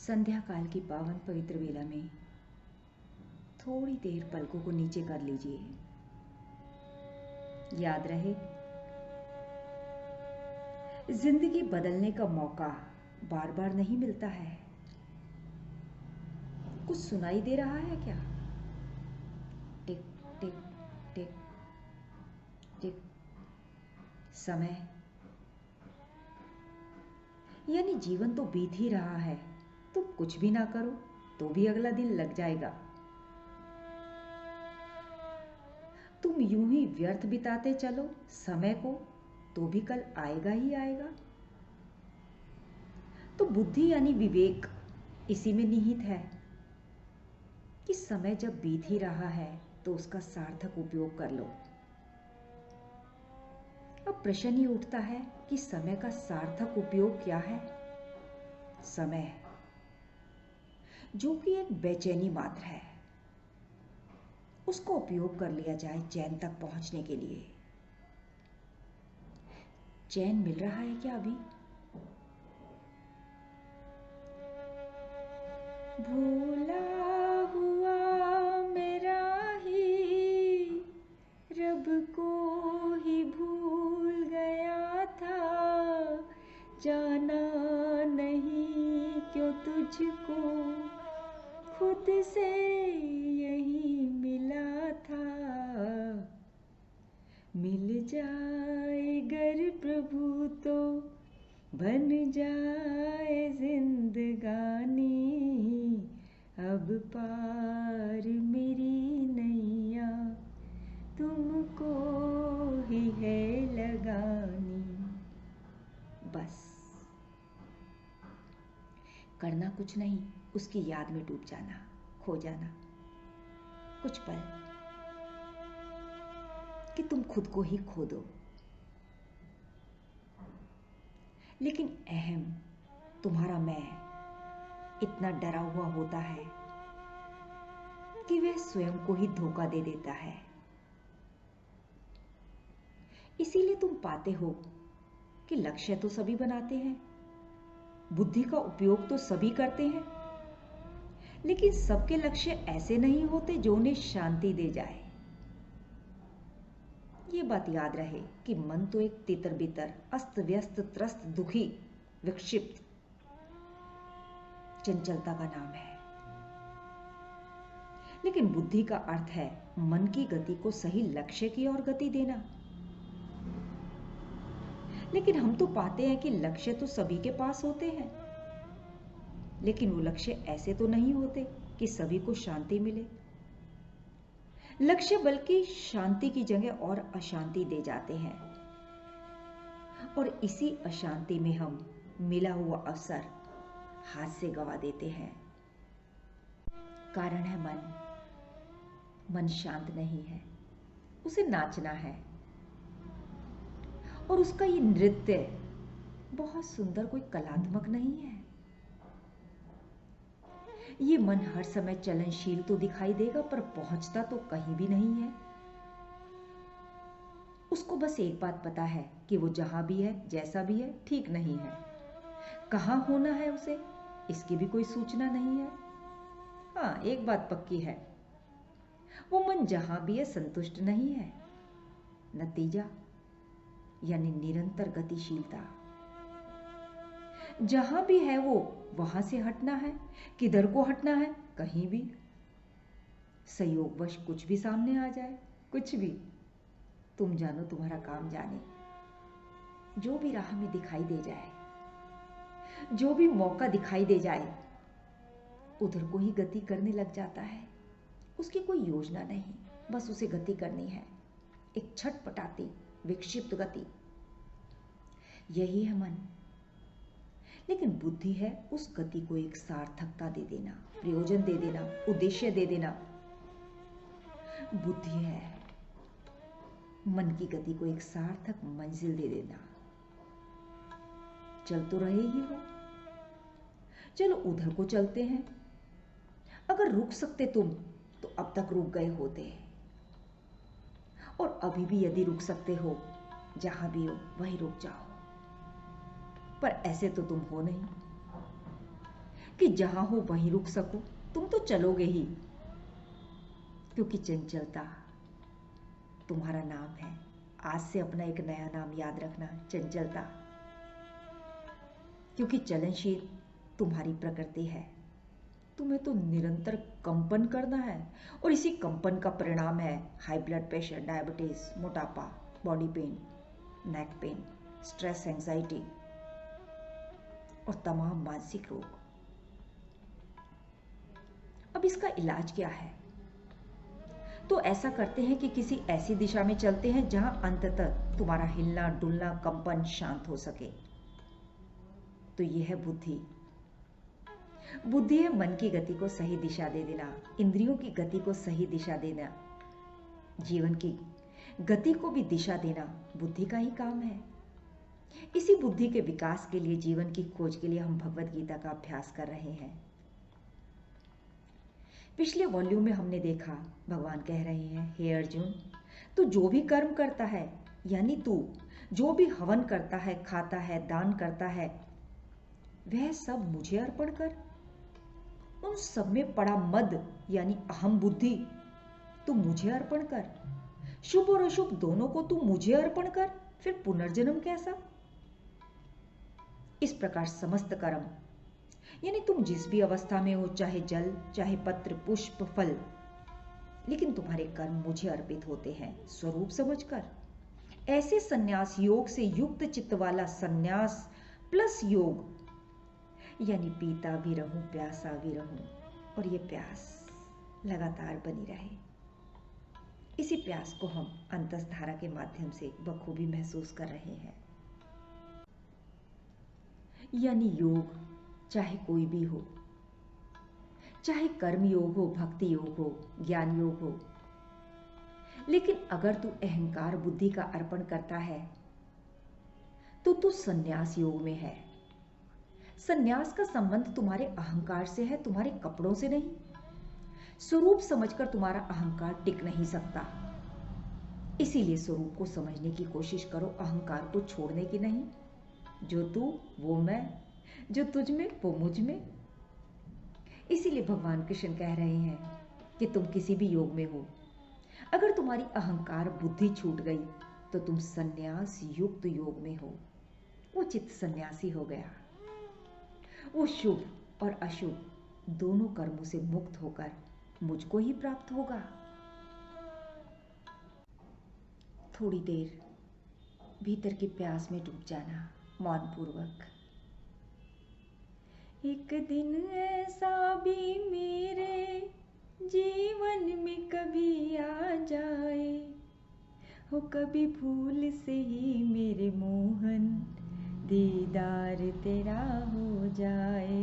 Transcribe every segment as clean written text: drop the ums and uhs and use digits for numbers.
संध्या काल की पावन पवित्र वेला में थोड़ी देर पलकों को नीचे कर लीजिए। याद रहे, जिंदगी बदलने का मौका बार बार नहीं मिलता है। कुछ सुनाई दे रहा है क्या? टिक टिक टिक टिक। समय यानी जीवन तो बीत ही रहा है। तुम कुछ भी ना करो तो भी अगला दिन लग जाएगा। तुम यूं ही व्यर्थ बिताते चलो समय को तो भी कल आएगा ही आएगा। तो बुद्धि यानी विवेक इसी में निहित है कि समय जब बीत ही रहा है तो उसका सार्थक उपयोग कर लो। अब प्रश्न ही उठता है कि समय का सार्थक उपयोग क्या है? समय जो कि एक बेचैनी मात्र है, उसको उपयोग कर लिया जाए चैन तक पहुंचने के लिए। चैन मिल रहा है क्या अभी? भूला हुआ मेरा ही रब को ही भूल गया था, जाना नहीं क्यों तुझको खुद से यही मिला था। मिल जाए गर प्रभु तो बन जाए जिंदगानी, अब पार मेरी नैया तुमको ही है लगानी। बस करना कुछ नहीं, उसकी याद में डूब जाना, खो जाना कुछ पल कि तुम खुद को ही खो दो। लेकिन अहम तुम्हारा मैं इतना डरा हुआ होता है कि वह स्वयं को ही धोखा दे देता है। इसीलिए तुम पाते हो कि लक्ष्य तो सभी बनाते हैं, बुद्धि का उपयोग तो सभी करते हैं, लेकिन सबके लक्ष्य ऐसे नहीं होते जो उन्हें शांति दे जाए। ये बात याद रहे कि मन तो एक तितर बितर, अस्त व्यस्त, त्रस्त, दुखी, विक्षिप्त चंचलता का नाम है। लेकिन बुद्धि का अर्थ है मन की गति को सही लक्ष्य की ओर गति देना। लेकिन हम तो पाते हैं कि लक्ष्य तो सभी के पास होते हैं, लेकिन वो लक्ष्य ऐसे तो नहीं होते कि सभी को शांति मिले। लक्ष्य बल्कि शांति की जगह और अशांति दे जाते हैं, और इसी अशांति में हम मिला हुआ अवसर हाथ से गवा देते हैं। कारण है मन। मन शांत नहीं है, उसे नाचना है, और उसका ये नृत्य बहुत सुंदर, कोई कलात्मक नहीं है। ये मन हर समय चलनशील तो दिखाई देगा पर पहुंचता तो कहीं भी नहीं है। उसको बस एक बात पता है कि वो जहां भी है, जैसा भी है, ठीक नहीं है। कहां होना है उसे, इसकी भी कोई सूचना नहीं है। हाँ, एक बात पक्की है, वो मन जहां भी है संतुष्ट नहीं है। नतीजा यानी निरंतर गतिशीलता। जहां भी है वो वहां से हटना है। किधर को हटना है? कहीं भी। संयोगवश कुछ भी सामने आ जाए, कुछ भी, तुम जानो तुम्हारा काम जाने। जो भी राह में दिखाई दे जाए, जो भी मौका दिखाई दे जाए, उधर को ही गति करने लग जाता है। उसकी कोई योजना नहीं, बस उसे गति करनी है, एक छटपटाती विक्षिप्त गति। यही है मन। लेकिन बुद्धि है उस गति को एक सार्थकता दे देना, प्रयोजन दे देना, उद्देश्य दे देना। बुद्धि है मन की गति को एक सार्थक मंजिल दे देना। चल तो रहे ही हो, चलो उधर को चलते हैं। अगर रुक सकते तुम तो अब तक रुक गए होते, और अभी भी यदि रुक सकते हो, जहां भी हो वहीं रुक जाओ। पर ऐसे तो तुम हो नहीं। कि जहां हो वहीं रुक सको। तुम तो चलोगे ही, क्योंकि चंचलता तुम्हारा नाम है। आज से अपना एक नया नाम याद रखना, चंचलता, क्योंकि चलनशील तुम्हारी प्रकृति है। तुम्हें तो निरंतर कंपन करना है, और इसी कंपन का परिणाम है हाई ब्लड प्रेशर, डायबिटीज, मोटापा, body pain, neck pain, stress, anxiety और तमाम मानसिक रोग। अब इसका इलाज क्या है? तो ऐसा करते हैं कि किसी ऐसी दिशा में चलते हैं जहां अंततः तुम्हारा हिलना डुलना कंपन शांत हो सके। तो यह है बुद्धि। बुद्धि है मन की गति को सही दिशा दे देना, इंद्रियों की गति को सही दिशा देना, जीवन की गति को भी दिशा देना बुद्धि का ही काम है। इसी बुद्धि के विकास के लिए, जीवन की खोज के लिए हम भगवत गीता का अभ्यास कर रहे हैं। पिछले वॉल्यूम में हमने देखा, भगवान कह रहे हैं, हे अर्जुन, तू जो भी कर्म करता है, यानी तू जो भी हवन करता है, खाता है, दान करता है, वह सब मुझे अर्पण कर। उन सब में पड़ा मद यानी अहम बुद्धि तू मुझे अर्पण कर। शुभ और अशुभ दोनों को तू मुझे अर्पण कर, फिर पुनर्जन्म कैसा? इस प्रकार समस्त कर्म, यानी तुम जिस भी अवस्था में हो, चाहे जल, चाहे पत्र, पुष्प, फल, लेकिन तुम्हारे कर्म मुझे अर्पित होते हैं स्वरूप समझकर। ऐसे संन्यास योग से युक्त चित्त वाला संन्यास प्लस योग, यानी पीता भी रहूं, प्यासा भी रहूं, और ये प्यास लगातार बनी रहे। इसी प्यास को हम अंतसधारा के माध्यम से बखूबी महसूस कर रहे हैं। यानी योग चाहे कोई भी हो, चाहे कर्म योग हो, भक्ति योग हो, ज्ञान योग हो, लेकिन अगर तू अहंकार बुद्धि का अर्पण करता है तो तू संन्यास योग में है। संन्यास का संबंध तुम्हारे अहंकार से है, तुम्हारे कपड़ों से नहीं। स्वरूप समझकर तुम्हारा अहंकार टिक नहीं सकता। इसीलिए स्वरूप को समझने की कोशिश करो, अहंकार को छोड़ने की नहीं। जो तू वो मैं, जो तुझ में वो मुझ में। इसीलिए भगवान कृष्ण कह रहे हैं कि तुम किसी भी योग में हो, अगर तुम्हारी अहंकार बुद्धि छूट गई तो तुम संन्यास युक्त योग में हो। वो चित्त सन्यासी हो गया। वो शुभ और अशुभ दोनों कर्मों से मुक्त होकर मुझको ही प्राप्त होगा। थोड़ी देर भीतर की प्यास में डूब जाना मौन पूर्वक। एक दिन ऐसा भी मेरे जीवन में कभी आ जाए, हो कभी भूल से ही मेरे मोहन दीदार तेरा हो जाए,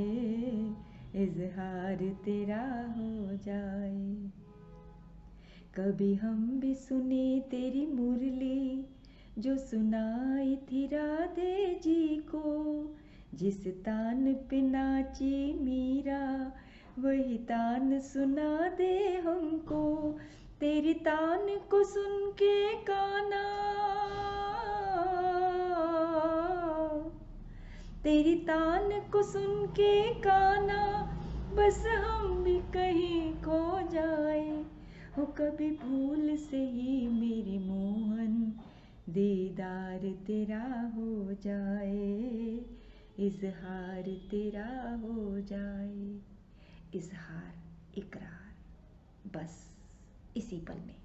इजहार तेरा हो जाए। कभी हम भी सुने तेरी मुरली जो सुनाई थी राधे जी को, जिस तान पे नाची मीरा वही तान सुना दे हमको। तेरी तान को सुन के काना, तेरी तान को सुन के काना, बस हम भी कहीं खो जाए, हो कभी भूल से ही मेरे मोहन दीदार तेरा हो जाए, इजहार तेरा हो जाए। इजहार, इकरार, बस इसी पल में